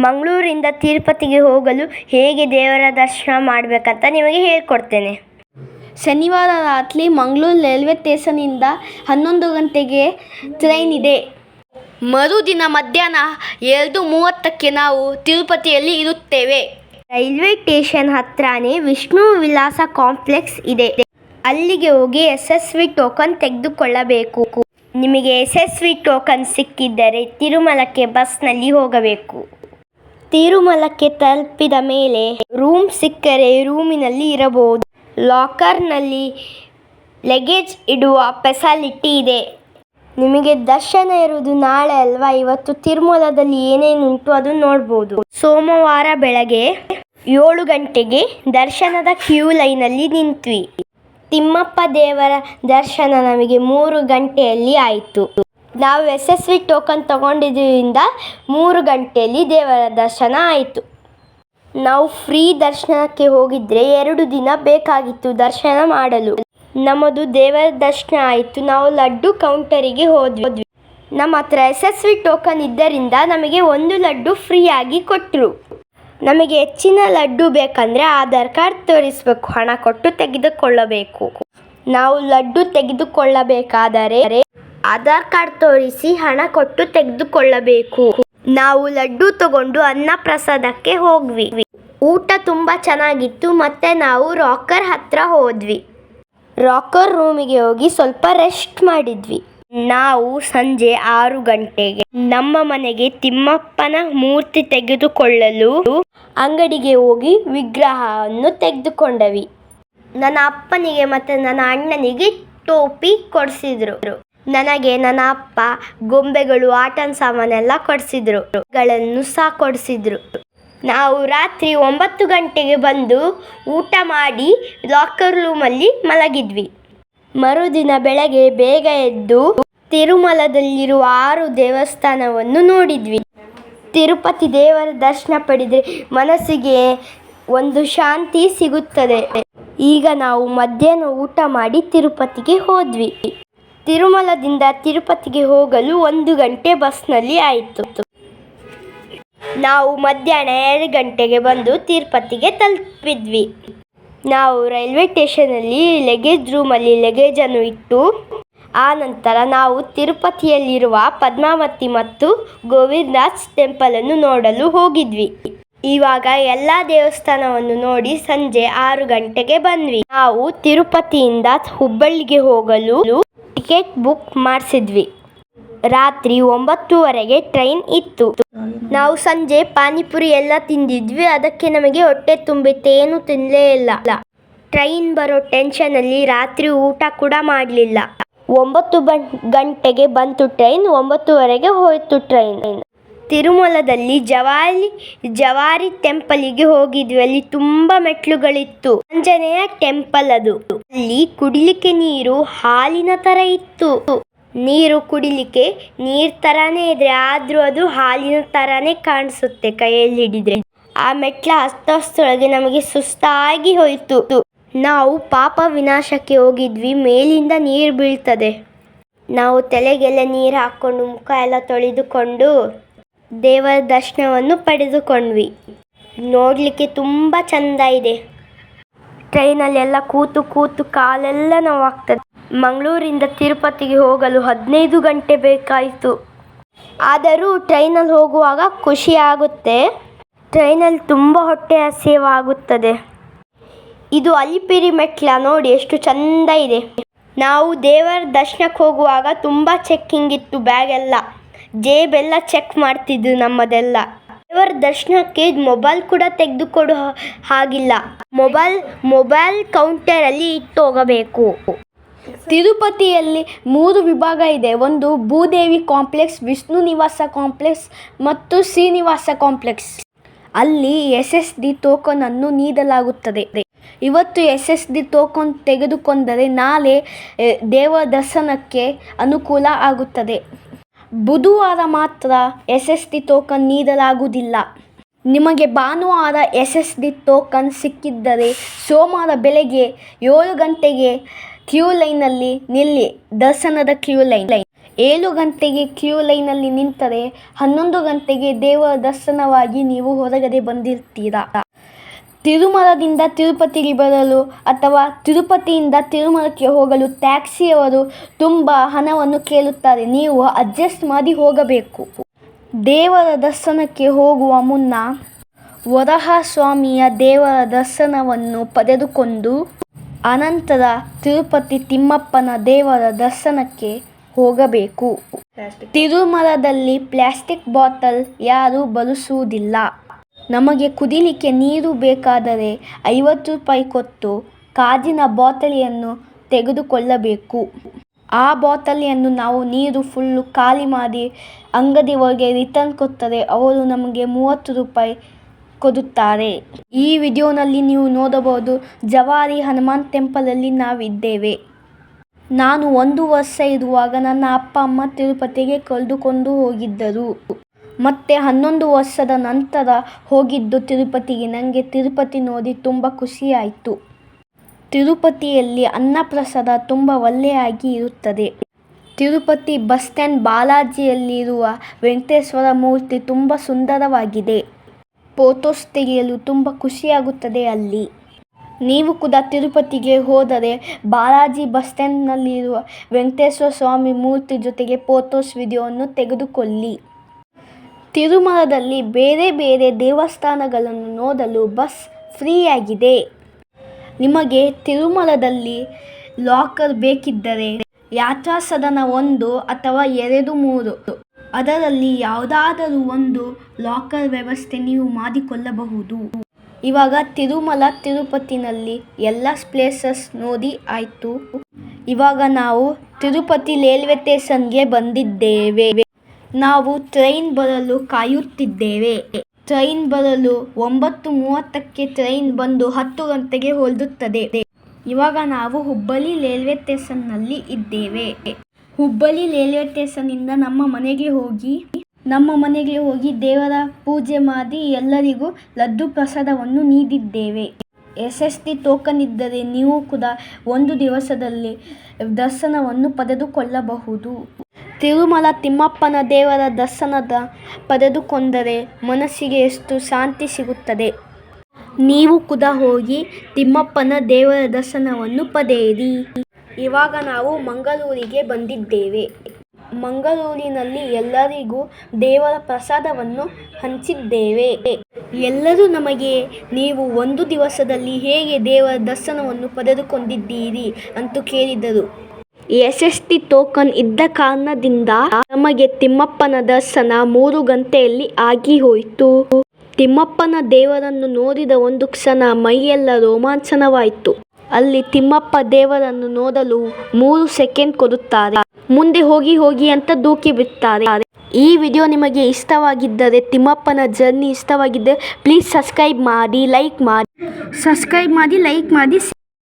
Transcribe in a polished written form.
ಮಂಗಳೂರಿಂದ ತಿರುಪತಿಗೆ ಹೋಗಲು ಹೇಗೆ ದೇವರ ದರ್ಶನ ಮಾಡಬೇಕಂತ ನಿಮಗೆ ಹೇಳ್ಕೊಡ್ತೇನೆ. ಶನಿವಾರ ರಾತ್ರಿ ಮಂಗಳೂರು ರೈಲ್ವೆ ಸ್ಟೇಷನ್ನಿಂದ 11 ಗಂಟೆಗೆ ಟ್ರೈನ್ ಇದೆ. ಮರುದಿನ ಮಧ್ಯಾಹ್ನ 2:30ಕ್ಕೆ ನಾವು ತಿರುಪತಿಯಲ್ಲಿ ಇರುತ್ತೇವೆ. ರೈಲ್ವೆ ಸ್ಟೇಷನ್ ಹತ್ರನೇ ವಿಷ್ಣು ವಿಲಾಸ ಕಾಂಪ್ಲೆಕ್ಸ್ ಇದೆ. ಅಲ್ಲಿಗೆ ಹೋಗಿ ಯಶಸ್ವಿ ಟೋಕನ್ ತೆಗೆದುಕೊಳ್ಳಬೇಕು. ನಿಮಗೆ ಯಶಸ್ವಿ ಟೋಕನ್ ಸಿಕ್ಕಿದ್ದರೆ ತಿರುಮಲಕ್ಕೆ ಬಸ್ನಲ್ಲಿ ಹೋಗಬೇಕು. ತಿರುಮಲಕ್ಕೆ ತಲುಪಿದ ಮೇಲೆ ರೂಮ್ ಸಿಕ್ಕರೆ ರೂಮಿನಲ್ಲಿ ಇರಬಹುದು. ಲಾಕರ್ನಲ್ಲಿ ಲಗೇಜ್ ಇಡುವ ಫೆಸಿಲಿಟಿ ಇದೆ. ನಿಮಗೆ ದರ್ಶನ ಇರುವುದು ನಾಳೆ ಅಲ್ವಾ, ಇವತ್ತು ತಿರುಮಲದಲ್ಲಿ ಏನೇನುಂಟು ಅದು ನೋಡ್ಬೋದು. ಸೋಮವಾರ ಬೆಳಗ್ಗೆ 7 ಗಂಟೆಗೆ ದರ್ಶನದ ಕ್ಯೂ ಲೈನಲ್ಲಿ ನಿಂತ್ವಿ. ತಿಮ್ಮಪ್ಪ ದೇವರ ದರ್ಶನ ನಮಗೆ 3 ಗಂಟೆಯಲ್ಲಿ ಆಯಿತು. ನಾವು ಯಶಸ್ವಿ ಟೋಕನ್ ತಗೊಂಡಿದ್ದರಿಂದ 3 ಗಂಟೆಯಲ್ಲಿ ದೇವರ ದರ್ಶನ ಆಯಿತು. ನಾವು ಫ್ರೀ ದರ್ಶನಕ್ಕೆ ಹೋಗಿದ್ರೆ 2 ದಿನ ಬೇಕಾಗಿತ್ತು ದರ್ಶನ ಮಾಡಲು. ನಮ್ಮದು ದೇವರ ದರ್ಶನ ಆಯಿತು. ನಾವು ಲಡ್ಡು ಕೌಂಟರಿಗೆ ಹೋದ್ವಿ. ನಮ್ಮ ಹತ್ರ ಯಶಸ್ವಿ ಟೋಕನ್ ಇದ್ದರಿಂದ ನಮಗೆ 1 ಲಡ್ಡು ಫ್ರೀಯಾಗಿ ಕೊಟ್ಟರು. ನಮಗೆ ಹೆಚ್ಚಿನ ಲಡ್ಡು ಬೇಕಂದರೆ ಆಧಾರ್ ಕಾರ್ಡ್ ತೋರಿಸಬೇಕು, ಹಣ ಕೊಟ್ಟು ತೆಗೆದುಕೊಳ್ಳಬೇಕು. ನಾವು ಲಡ್ಡು ತೆಗೆದುಕೊಳ್ಳಬೇಕಾದರೆ ಆಧಾರ್ ಕಾರ್ಡ್ ತೋರಿಸಿ ಹಣ ಕೊಟ್ಟು ತೆಗೆದುಕೊಳ್ಳಬೇಕು. ನಾವು ಲಡ್ಡು ತಗೊಂಡು ಅನ್ನ ಪ್ರಸಾದಕ್ಕೆ ಹೋದ್ವಿ. ಊಟ ತುಂಬ ಚೆನ್ನಾಗಿತ್ತು. ಮತ್ತೆ ನಾವು ರಾಕರ್ ಹತ್ರ ಹೋದ್ವಿ. ರಾಕರ್ ರೂಮಿಗೆ ಹೋಗಿ ಸ್ವಲ್ಪ ರೆಸ್ಟ್ ಮಾಡಿದ್ವಿ. ನಾವು ಸಂಜೆ 6 ಗಂಟೆಗೆ ನಮ್ಮ ಮನೆಗೆ ತಿಮ್ಮಪ್ಪನ ಮೂರ್ತಿ ತೆಗೆದುಕೊಳ್ಳಲು ಅಂಗಡಿಗೆ ಹೋಗಿ ವಿಗ್ರಹವನ್ನು ತೆಗೆದುಕೊಂಡವಿ. ನನ್ನ ಅಪ್ಪನಿಗೆ ಮತ್ತು ನನ್ನ ಅಣ್ಣನಿಗೆ ಟೋಪಿ ಕೊಡಿಸಿದ್ರು. ನನಗೆ ನನ್ನ ಅಪ್ಪ ಗೊಂಬೆಗಳು, ಆಟದ ಸಾಮಾನೆಲ್ಲ ಕೊಡಿಸಿದ್ರು. ಗಳನ್ನು ಸಹ ಕೊಡಿಸಿದ್ರು. ನಾವು ರಾತ್ರಿ 9 ಗಂಟೆಗೆ ಬಂದು ಊಟ ಮಾಡಿ ಲಾಕರ್ ರೂಮಲ್ಲಿ ಮಲಗಿದ್ವಿ. ಮರುದಿನ ಬೆಳಗ್ಗೆ ಬೇಗ ಎದ್ದು ತಿರುಮಲದಲ್ಲಿರುವ 6 ದೇವಸ್ಥಾನವನ್ನು ನೋಡಿದ್ವಿ. ತಿರುಪತಿ ದೇವರ ದರ್ಶನ ಪಡೆದರೆ ಮನಸ್ಸಿಗೆ ಒಂದು ಶಾಂತಿ ಸಿಗುತ್ತದೆ. ಈಗ ನಾವು ಮಧ್ಯಾಹ್ನ ಊಟ ಮಾಡಿ ತಿರುಪತಿಗೆ ಹೋದ್ವಿ. ತಿರುಮಲದಿಂದ ತಿರುಪತಿಗೆ ಹೋಗಲು 1 ಗಂಟೆ ಬಸ್ನಲ್ಲಿ ಆಯಿತು. ನಾವು ಮಧ್ಯಾಹ್ನ 2 ಗಂಟೆಗೆ ಬಂದು ತಿರುಪತಿಗೆ ತಲುಪಿದ್ವಿ. ನಾವು ರೈಲ್ವೆ ಸ್ಟೇಷನಲ್ಲಿ ಲಗೇಜ್ ರೂಮಲ್ಲಿ ಲಗೇಜನ್ನು ಇಟ್ಟು ಆ ನಂತರ ನಾವು ತಿರುಪತಿಯಲ್ಲಿರುವ ಪದ್ಮಾವತಿ ಮತ್ತು ಗೋವಿಂದರಾಜ್ ಟೆಂಪಲನ್ನು ನೋಡಲು ಹೋಗಿದ್ವಿ. ಇವಾಗ ಎಲ್ಲ ದೇವಸ್ಥಾನವನ್ನು ನೋಡಿ ಸಂಜೆ 6 ಗಂಟೆಗೆ ಬಂದ್ವಿ. ನಾವು ತಿರುಪತಿಯಿಂದ ಹುಬ್ಬಳ್ಳಿಗೆ ಹೋಗಲು ಟಿಕೆಟ್ ಬುಕ್ ಮಾಡಿಸಿದ್ವಿ. ರಾತ್ರಿ 9:30ಗೆ ಟ್ರೈನ್ ಇತ್ತು. ನಾವು ಸಂಜೆ ಪಾನಿಪುರಿ ಎಲ್ಲ ತಿಂದಿದ್ವಿ. ಅದಕ್ಕೆ ನಮಗೆ ಹೊಟ್ಟೆ ತುಂಬಿತ್ತು. ಏನು ತಿನ್ನಲೇ ಇಲ್ಲ. ಟ್ರೈನ್ ಬರೋ ಟೆನ್ಷನಲ್ಲಿ ರಾತ್ರಿ ಊಟ ಕೂಡ ಮಾಡಲಿಲ್ಲ. 9 ಗಂಟೆಗೆ ಬಂತು ಟ್ರೈನ್. 9:30ಗೆ ಹೋಯಿತು ಟ್ರೈನ್. ತಿರುಮಲದಲ್ಲಿ ಜವಾರಿ ಟೆಂಪಲಿಗೆ ಹೋಗಿದ್ವಿ. ಅಲ್ಲಿ ತುಂಬ ಮೆಟ್ಲುಗಳಿತ್ತು. ಆಂಜನೇಯ ಟೆಂಪಲ್ ಅದು. ಅಲ್ಲಿ ಕುಡಿಲಿಕ್ಕೆ ನೀರು ಹಾಲಿನ ಥರ ಇತ್ತು. ನೀರು ಕುಡಿಲಿಕ್ಕೆ ನೀರು ಥರನೇ ಇದ್ರೆ ಆದರೂ ಅದು ಹಾಲಿನ ಥರನೇ ಕಾಣಿಸುತ್ತೆ ಕೈಯಲ್ಲಿ ಹಿಡಿದ್ರೆ. ಆ ಮೆಟ್ಲ ಹತ್ತಷ್ಟರೊಳಗೆ ನಮಗೆ ಸುಸ್ತಾಗಿ ಹೋಯಿತು. ನಾವು ಪಾಪ ವಿನಾಶಕ್ಕೆ ಹೋಗಿದ್ವಿ. ಮೇಲಿಂದ ನೀರು ಬೀಳ್ತದೆ. ನಾವು ತಲೆಗೆಲ್ಲ ನೀರು ಹಾಕ್ಕೊಂಡು ಮುಖ ಎಲ್ಲ ತೊಳೆದುಕೊಂಡು ದೇವರ ದರ್ಶನವನ್ನು ಪಡೆದುಕೊಂಡ್ವಿ. ನೋಡಲಿಕ್ಕೆ ತುಂಬ ಚೆಂದ ಇದೆ. ಟ್ರೈನಲ್ಲೆಲ್ಲ ಕೂತು ಕಾಲೆಲ್ಲ ನೋವಾಗ್ತದೆ. ಮಂಗಳೂರಿಂದ ತಿರುಪತಿಗೆ ಹೋಗಲು 15 ಗಂಟೆ ಬೇಕಾಯಿತು. ಆದರೂ ಟ್ರೈನಲ್ಲಿ ಹೋಗುವಾಗ ಖುಷಿ ಆಗುತ್ತೆ. ಟ್ರೈನಲ್ಲಿ ತುಂಬ ಹೊಟ್ಟೆ ಹಸಿವಾಗುತ್ತದೆ. ಇದು ಅಲಿಪಿರಿ ಮೆಟ್ಲ ನೋಡಿ ಎಷ್ಟು ಚೆಂದ ಇದೆ. ನಾವು ದೇವರ ದರ್ಶನಕ್ಕೆ ಹೋಗುವಾಗ ತುಂಬ ಚೆಕ್ಕಿಂಗ್ ಇತ್ತು. ಬ್ಯಾಗೆಲ್ಲ ಜೇಬೆಲ್ಲ ಚೆಕ್ ಮಾಡ್ತಿದ್ದು ನಮ್ಮದೆಲ್ಲ. ದೇವರ ದರ್ಶನಕ್ಕೆ ಮೊಬೈಲ್ ಕೂಡ ತೆಗೆದುಕೊಡೋ ಹಾಗಿಲ್ಲ. ಮೊಬೈಲ್ ಕೌಂಟರಲ್ಲಿ ಇಟ್ಟು ಹೋಗಬೇಕು. ತಿರುಪತಿಯಲ್ಲಿ 3 ವಿಭಾಗ ಇದೆ. ಒಂದು ಭೂದೇವಿ ಕಾಂಪ್ಲೆಕ್ಸ್, ವಿಷ್ಣು ನಿವಾಸ ಕಾಂಪ್ಲೆಕ್ಸ್ ಮತ್ತು ಶ್ರೀನಿವಾಸ ಕಾಂಪ್ಲೆಕ್ಸ್. ಅಲ್ಲಿ SSD ಟೋಕನ್ ಅನ್ನು ನೀಡಲಾಗುತ್ತದೆ. ಇವತ್ತು SSD ಟೋಕನ್ ತೆಗೆದುಕೊಂಡರೆ ನಾಳೆ ದೇವ ದರ್ಶನಕ್ಕೆ ಅನುಕೂಲ ಆಗುತ್ತದೆ. ಬುಧವಾರ ಮಾತ್ರ SSD ಟೋಕನ್ ನೀಡಲಾಗುವುದಿಲ್ಲ. ನಿಮಗೆ ಭಾನುವಾರ SSD ಟೋಕನ್ ಸಿಕ್ಕಿದ್ದರೆ ಸೋಮವಾರ ಬೆಳಗ್ಗೆ 7 ಗಂಟೆಗೆ ಕ್ಯೂ ಲೈನಲ್ಲಿ ನಿಲ್ಲಿ. ದರ್ಶನದ ಕ್ಯೂ ಲೈನ್ 7 ಗಂಟೆಗೆ ಕ್ಯೂ ಲೈನಲ್ಲಿ ನಿಂತರೆ 11 ಗಂಟೆಗೆ ದೇವರ ದರ್ಶನವಾಗಿ ನೀವು ಹೊರಗಡೆ ಬಂದಿರ್ತೀರಾ. ತಿರುಮಲದಿಂದ ತಿರುಪತಿಗೆ ಬರಲು ಅಥವಾ ತಿರುಪತಿಯಿಂದ ತಿರುಮಲಕ್ಕೆ ಹೋಗಲು ಟ್ಯಾಕ್ಸಿಯವರು ತುಂಬ ಹಣವನ್ನು ಕೇಳುತ್ತಾರೆ. ನೀವು ಅಡ್ಜಸ್ಟ್ ಮಾಡಿ ಹೋಗಬೇಕು. ದೇವರ ದರ್ಶನಕ್ಕೆ ಹೋಗುವ ಮುನ್ನ ವರಹಸ್ವಾಮಿಯ ದೇವರ ದರ್ಶನವನ್ನು ಪಡೆದುಕೊಂಡು ಅನಂತರ ತಿರುಪತಿ ತಿಮ್ಮಪ್ಪನ ದೇವರ ದರ್ಶನಕ್ಕೆ ಹೋಗಬೇಕು. ತಿರುಮಲದಲ್ಲಿ ಪ್ಲಾಸ್ಟಿಕ್ ಬಾಟಲ್ ಯಾರೂ ಬಳಸುವುದಿಲ್ಲ. ನಮಗೆ ಕುಡಿಲಿಕ್ಕೆ ನೀರು ಬೇಕಾದರೆ 50 ರೂಪಾಯಿ ಕೊಟ್ಟು ಗಾಜಿನ ಬಾಟಲಿಯನ್ನು ತೆಗೆದುಕೊಳ್ಳಬೇಕು. ಆ ಬಾಟಲಿಯನ್ನು ನಾವು ನೀರು ಫುಲ್ಲು ಖಾಲಿ ಮಾಡಿ ಅಂಗಡಿಯವರಿಗೆ ರಿಟರ್ನ್ ಕೊಟ್ಟರೆ ಅವರು ನಮಗೆ 30 ರೂಪಾಯಿ ಕೊಡುತ್ತಾರೆ. ಈ ವಿಡಿಯೋನಲ್ಲಿ ನೀವು ನೋಡಬಹುದು, ಜವಾರಿ ಹನುಮಾನ್ ಟೆಂಪಲಲ್ಲಿ ನಾವಿದ್ದೇವೆ. ನಾನು 1 ವರ್ಷ ಇರುವಾಗ ನನ್ನ ಅಪ್ಪ ಅಮ್ಮ ತಿರುಪತಿಗೆ ಕರೆದುಕೊಂಡು ಹೋಗಿದ್ದರು. ಮತ್ತೆ 11 ವರ್ಷದ ನಂತರ ಹೋಗಿದ್ದು ತಿರುಪತಿಗೆ. ನನಗೆ ತಿರುಪತಿ ನೋಡಿ ತುಂಬ ಖುಷಿಯಾಯಿತು. ತಿರುಪತಿಯಲ್ಲಿ ಅನ್ನಪ್ರಸಾದ ತುಂಬ ಒಳ್ಳೆಯಾಗಿ ಇರುತ್ತದೆ. ತಿರುಪತಿ ಬಸ್ ಸ್ಟ್ಯಾಂಡ್ ಬಾಲಾಜಿಯಲ್ಲಿರುವ ವೆಂಕಟೇಶ್ವರ ಮೂರ್ತಿ ತುಂಬ ಸುಂದರವಾಗಿದೆ. ಫೋಟೋಸ್ ತೆಗೆಯಲು ತುಂಬ ಖುಷಿಯಾಗುತ್ತದೆ ಅಲ್ಲಿ. ನೀವು ಕೂಡ ತಿರುಪತಿಗೆ ಹೋದರೆ ಬಾಲಾಜಿ ಬಸ್ ಸ್ಟ್ಯಾಂಡ್ನಲ್ಲಿರುವ ವೆಂಕಟೇಶ್ವರ ಸ್ವಾಮಿ ಮೂರ್ತಿ ಜೊತೆಗೆ ಫೋಟೋಸ್ ವಿಡಿಯೋವನ್ನು ತೆಗೆದುಕೊಳ್ಳಿ. ತಿರುಮಲದಲ್ಲಿ ಬೇರೆ ಬೇರೆ ದೇವಸ್ಥಾನಗಳನ್ನು ನೋಡಲು ಬಸ್ ಫ್ರೀಯಾಗಿದೆ. ನಿಮಗೆ ತಿರುಮಲದಲ್ಲಿ ಲಾಕರ್ ಬೇಕಿದ್ದರೆ ಯಾತ್ರಾ ಸದನ 1 ಅಥವಾ 2, 3 ಅದರಲ್ಲಿ ಯಾವುದಾದರೂ ಒಂದು ಲಾಕರ್ ವ್ಯವಸ್ಥೆ ನೀವು ಮಾಡಿಕೊಳ್ಳಬಹುದು. ಇವಾಗ ತಿರುಮಲ ತಿರುಪತಿನಲ್ಲಿ ಎಲ್ಲ ಪ್ಲೇಸಸ್ ನೋಡಿ ಆಯಿತು. ಇವಾಗ ನಾವು ತಿರುಪತಿ ರೈಲ್ವೆ ಸ್ಟೇಷನ್ಗೆ ಬಂದಿದ್ದೇವೆ. ನಾವು ಟ್ರೈನ್ ಬರಲು ಕಾಯುತ್ತಿದ್ದೇವೆ. ಟ್ರೈನ್ ಬರಲು 9:30ಕ್ಕೆ ಟ್ರೈನ್ ಬಂದು 10 ಗಂಟೆಗೆ ಹೊರಡುತ್ತದೆ. ಇವಾಗ ನಾವು ಹುಬ್ಬಳ್ಳಿ ರೈಲ್ವೆ ಸ್ಟೇಷನ್ನಲ್ಲಿ ಇದ್ದೇವೆ. ಹುಬ್ಬಳ್ಳಿ ರೈಲ್ವೆ ಸ್ಟೇಷನ್ನಿಂದ ನಮ್ಮ ಮನೆಗೆ ಹೋಗಿ ದೇವರ ಪೂಜೆ ಮಾಡಿ ಎಲ್ಲರಿಗೂ ಲಡ್ಡು ಪ್ರಸಾದವನ್ನು ನೀಡಿದ್ದೇವೆ. SST ಟೋಕನ್ ಇದ್ದರೆ ನೀವು ಕೂಡ 1 ದಿವಸದಲ್ಲಿ ದರ್ಶನವನ್ನು ಪಡೆದುಕೊಳ್ಳಬಹುದು. ತಿರುಮಲ ತಿಮ್ಮಪ್ಪನ ದೇವರ ದರ್ಶನದ ಪಡೆದುಕೊಂಡರೆ ಮನಸ್ಸಿಗೆ ಎಷ್ಟು ಶಾಂತಿ ಸಿಗುತ್ತದೆ. ನೀವು ಕೂಡ ಹೋಗಿ ತಿಮ್ಮಪ್ಪನ ದೇವರ ದರ್ಶನವನ್ನು ಪಡೆಯಿರಿ. ಇವಾಗ ನಾವು ಮಂಗಳೂರಿಗೆ ಬಂದಿದ್ದೇವೆ. ಮಂಗಳೂರಿನಲ್ಲಿ ಎಲ್ಲರಿಗೂ ದೇವರ ಪ್ರಸಾದವನ್ನು ಹಂಚಿದ್ದೇವೆ. ಎಲ್ಲರೂ ನಮಗೆ ನೀವು 1 ದಿವಸದಲ್ಲಿ ಹೇಗೆ ದೇವರ ದರ್ಶನವನ್ನು ಪಡೆದುಕೊಂಡಿದ್ದೀರಿ ಅಂತ ಕೇಳಿದರು. SST ಟೋಕನ್ ಇದ್ದ ಕಾರಣದಿಂದ ನಮಗೆ ತಿಮ್ಮಪ್ಪನ ದರ್ಶನ 3 ಗಂಟೆಯಲ್ಲಿ ಆಗಿ ಹೋಯಿತು. ತಿಮ್ಮಪ್ಪನ ದೇವರನ್ನು ನೋಡಿದ ಒಂದು ಕ್ಷಣ ಮೈಯೆಲ್ಲ ರೋಮಾಂಚನವಾಯಿತು. ಅಲ್ಲಿ ತಿಮ್ಮಪ್ಪ ದೇವರನ್ನು ನೋಡಲು 3 ಸೆಕೆಂಡ್ ಕೊಡುತ್ತಾರೆ. ಮುಂದೆ ಹೋಗಿ ಅಂತ ದೂಕಿ ಬಿಡ್ತಾರೆ. ಈ ವಿಡಿಯೋ ನಿಮಗೆ ಇಷ್ಟವಾಗಿದ್ದರೆ, ತಿಮ್ಮಪ್ಪನ ಜರ್ನಿ ಇಷ್ಟವಾಗಿದ್ದರೆ ಪ್ಲೀಸ್ ಸಬ್ಸ್ಕ್ರೈಬ್ ಮಾಡಿ, ಲೈಕ್ ಮಾಡಿ.